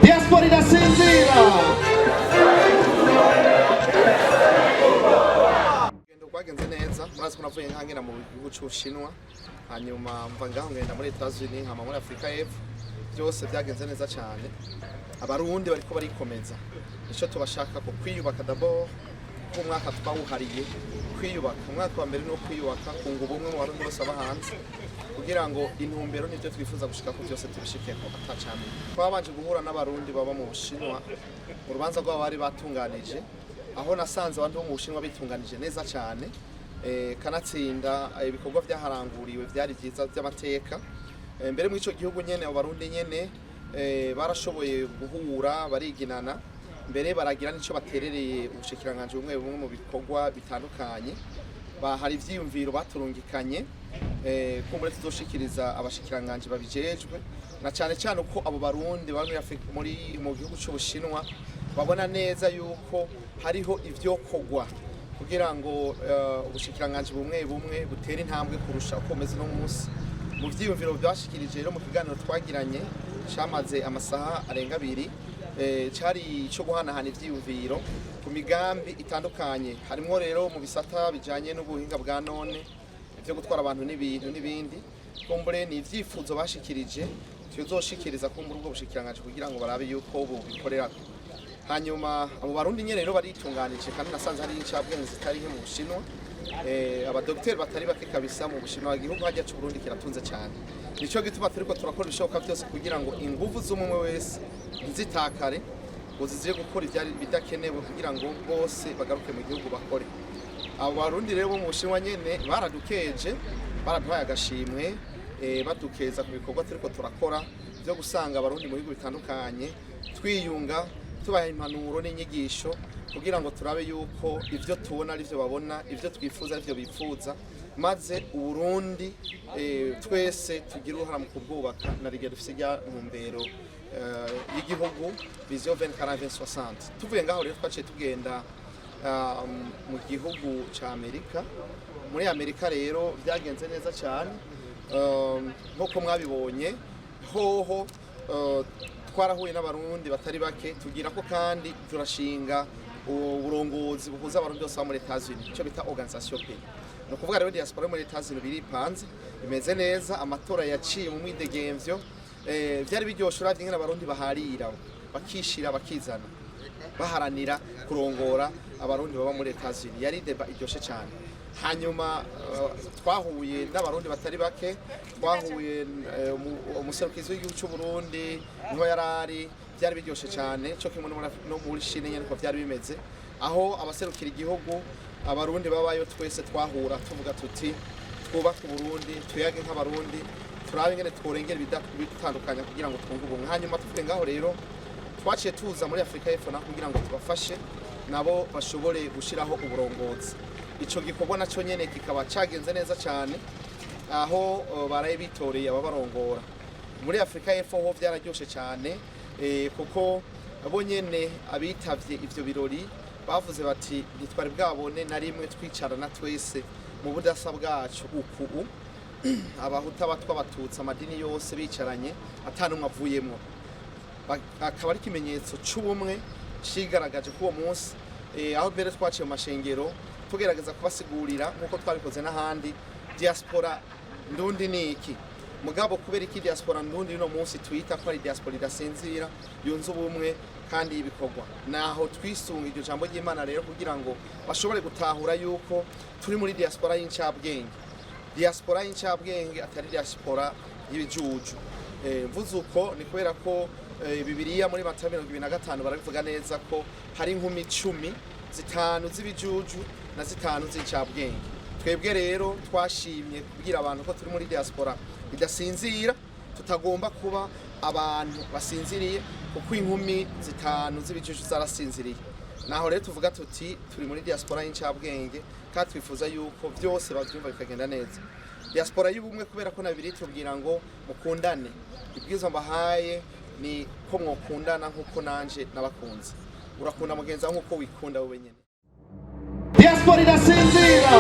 Diaspora irasinzira. Rwagenze neza murazi ko navuye nkangena mu gihugu cy'Ubushinwa hanyuma mva ngaho ngenda muri Etats-Unis nkama muri Afrika y'Epfo byose byagenze neza cyane abarundi bariko barikomeza nico tubashaka ko kwiyubaka d'abord ko mwaka twawuhariye kwiyubaka umwaka wa mbere no kwiyubaka kunga ubumwe mu barundi bose abahanze kugira ngo intumbero nivyo twifuza gushika ko byose tubishikeko atacamye twabanje guhura n'abarundi baba mu Bushinwa mu rubanza rw'abo bari batunganije aho nasanze abantu bo mu Bushinwa bitunganije neza cyane kanatsinda ibikorwa byaharanguriwe byari byiza by'amateka mbere mu ico gihugu nyene abarundi nyene barashoboye guhura bariginana mbere baragira nico baterereye ubushikiranganje bumwe bumwe mu bikorwa bitandukanye hari ivyiyumviro baturungikanye kumbure tuzoshikiriza abashikiranganje babijejwe na cyane cyane uko abo barundi bari muri mu gihugu cy'Ubushinwa babona neza yuko hariho ivyo kogwa kugira ngo ubushikiranganje bumwe bumwe butera intambwe kurusha uko meze no munsi mu vyiyumviro byashikirije rero mu kiganiro twagiranye cyamaze amasaha arenga 2 cari cyo guhanahana ivyiyumviro ku migambi itandukanye harimo rero mu bisata bijanye n'ubuhinga bwa none byo gutwara abantu n'ibintu n'ibindi kumbure ni ivyifuzo bashikirije tuzoshikiriza ko muri ubwo bushikiranganje kugira ngo barabe yuko ubu bikorera hanyuma abo barundi nyene rero baritunganije kandi nasanze hari incabwenge zitari nke mu Bushinwa abadokiteri batari bake kabisa mu Bushinwa igihugu hajya cy'u Burundi kiratunze cyane nico gituma turiko turakora ibishoboka byose kugira ngo ingufu z'umwe wese ntizitakare ngo ziziye gukora ivyari bidakenewe kugira ngo bose bagaruke mu gihugu bakore abo barundi rero bo mu Bushinwa nyene baradukeje baraduhaye agashimwe badukeza ku bikorwa turiko turakora byo gusanga abarundi mu bihugu bitandukanye twiyunga tubaha impanuro n'inyigisho kugira ngo turabe yuko ivyo tubona ari byo babona ivyo twifuza ari byo bifuza maze uburundi twese tugira uruhara mu kubwubaka na rigero dufise rya ntumbero y'igihugu vision 2040-2060 tuvuye ngaho rero twaciye tugenda mu gihugu ca Amerika muri Amerika rero byagenze neza cyane nk'uko mwabibonye hoho twarahuye n'abarundi batari bake tugira ko kandi turashinga uburongozi buhuza abarundi bose muri Etats-Unis cyo bita organisation P no kuvuga rero diaspora muri Etats-Unis biripanze imeze neza amatora yaciye mu mwidegemvyo byari biryoshe uravye ngene abarundi baharira bakishira bakizana baharanira kurongora abarundi baba muri Etats-Unis yari deba iryoshe cyane hanyuma twahuye n'abarundi batari bake twahuye umuserukizi w'igihugu cy'u Burundi niho yarari byari biryoshe cyane cyo kimwe no muri Chine nyene ko byari bimeze aho abaserukira igihugu abarundi babayo twese twahura tuvuga tuti twubaka Burundi tuyage nk'abarundi turabe ngene tworengera bitandukanye kugira ngo twunge ubumwe hanyuma tuvuge ngaho rero twaciye tuza muri Afrika y'Epfo na kugira ngo tubafashe nabo bashobore gushiraho uburongozi ico gikorwa naco nyene kikaba cagenze neza cyane aho baraye bitoreye ababarongora muri Afrika y'Epfo ho byararyoshe cyane kuko abo nyene abitavye ivyo birori bavuze bati ntitwari bwabone na rimwe twicarana twese mu budasa bwacu uku abahuta batwa batutsa amadini yose bicaranye atanumwe avuyemo akaba ari kimenyetso c'ubumwe cigaragaje ko uwo munsi aho mbere twaciye mu mashengero tugerageza kubasigurira nkuko twabikoze n'ahandi diaspora ndundi niki mugabo kubera iki diaspora ndundi no munsi twita ko ari diaspora idasinzira yunze ubumwe kandi ibikorwa naho twisunga iryo jambo ry'Imana rero kugira ngo bashobore gutahura yuko turi muri diaspora y'incabwenge diaspora y'incabwenge atari diaspora y'ibijuju mvuze uko ni kubera ko Bibiliya muri Matayo 25 barabivuga neza ko hari inkumi 10 zitanu z'ibijuju na zitanu z'incabwenge twebwe rero twashimye kugira abantu ko turi muri diaspora idasinzira tutagomba kuba abantu basinziriye kuko inkumi zitanu z'ibijuju zarasinziriye naho rero tuvuga tuti turi muri diaspora y'incabwenge kandi twifuza yuko byose bavyumva bikagenda neza diaspora y'ubumwe kubera ko nabiri tubwira ngo mukundane ibwizo mbahaye ni ko mwokundana nkuko nanje nabakunze urakunda mugenza nkuko wikunda wowe nyene diaspora irasinzira